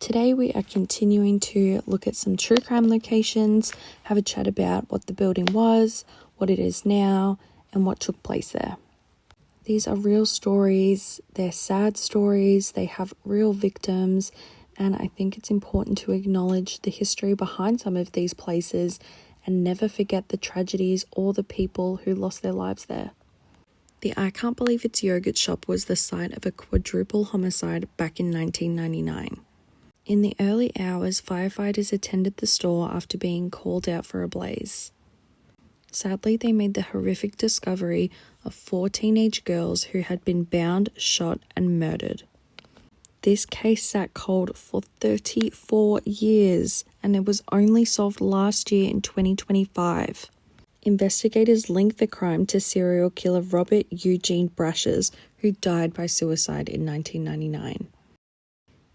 Today we are continuing to look at some true crime locations, have a chat about what the building was, what it is now, and what took place there. These are real stories, they're sad stories, they have real victims, and I think it's important to acknowledge the history behind some of these places and never forget the tragedies or the people who lost their lives there. The I Can't Believe It's Yogurt shop was the site of a quadruple homicide back in 1999. In the early hours, firefighters attended the store after being called out for a blaze. Sadly, they made the horrific discovery of 4 teenage girls who had been bound, shot, and murdered. This case sat cold for 34 years, and it was only solved last year in 2025. Investigators linked the crime to serial killer Robert Eugene Brashes, who died by suicide in 1999.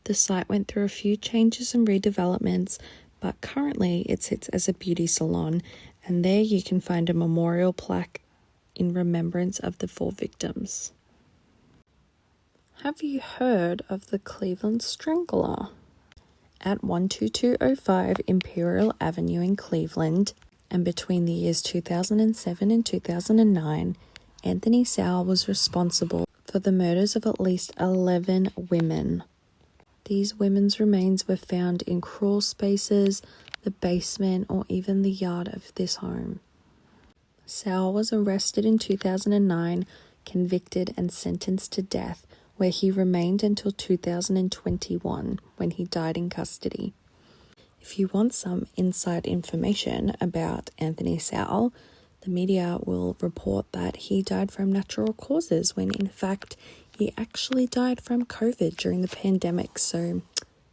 The site went through a few changes and redevelopments, but currently it sits as a beauty salon, and there you can find a memorial plaque in remembrance of the 4 victims. Have you heard of the Cleveland Strangler? At 12205 Imperial Avenue in Cleveland, and between the years 2007 and 2009, Anthony Sowell was responsible for the murders of at least 11 women. These women's remains were found in crawl spaces, the basement, or even the yard of this home. Sowell was arrested in 2009, convicted and sentenced to death, where he remained until 2021, when he died in custody. If you want some inside information about Anthony Sowell, the media will report that he died from natural causes, when in fact he actually died from COVID during the pandemic, so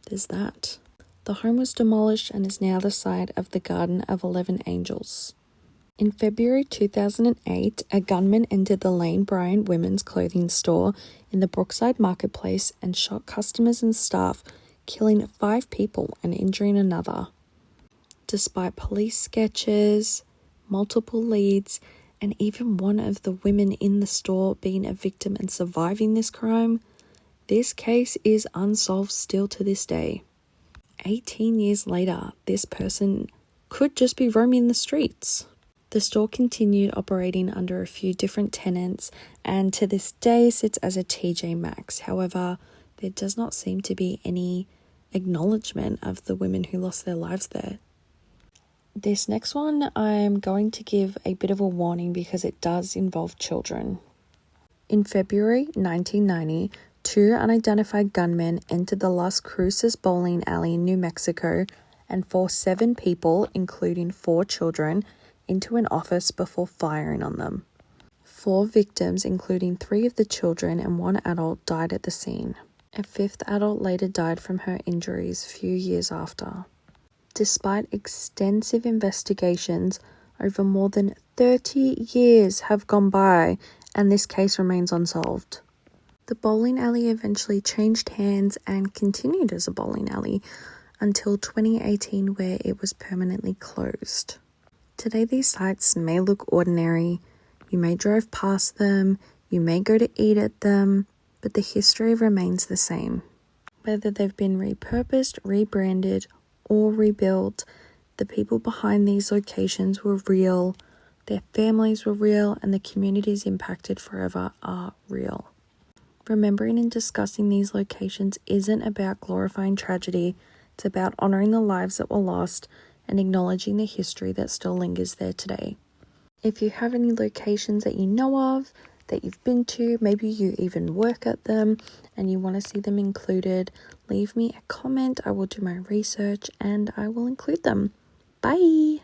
there's that. The home was demolished and is now the site of the Garden of 11 Angels. In February 2008, a gunman entered the Lane Bryant women's clothing store in the Brookside Marketplace and shot customers and staff, killing 5 people and injuring another. Despite police sketches, multiple leads, and even one of the women in the store being a victim and surviving this crime, this case is unsolved still to this day. 18 years later, this person could just be roaming the streets. The store continued operating under a few different tenants and to this day sits as a TJ Maxx. However, there does not seem to be any acknowledgement of the women who lost their lives there. This next one, I'm going to give a bit of a warning because it does involve children. In February 1990, 2 unidentified gunmen entered the Las Cruces bowling alley in New Mexico and forced 7 people, including 4 children, into an office before firing on them. 4 victims, including 3 of the children and 1 adult, died at the scene. A 5th adult later died from her injuries a few years after. Despite extensive investigations, over more than 30 years have gone by and this case remains unsolved. The bowling alley eventually changed hands and continued as a bowling alley until 2018, where it was permanently closed. Today these sites may look ordinary, you may drive past them, you may go to eat at them, but the history remains the same. Whether they've been repurposed, rebranded, or rebuilt, the people behind these locations were real, their families were real, and the communities impacted forever are real. Remembering and discussing these locations isn't about glorifying tragedy, it's about honouring the lives that were lost and acknowledging the history that still lingers there today. If you have any locations that you know of, that you've been to, maybe you even work at them and you want to see them included, leave me a comment. I will do my research and I will include them. Bye!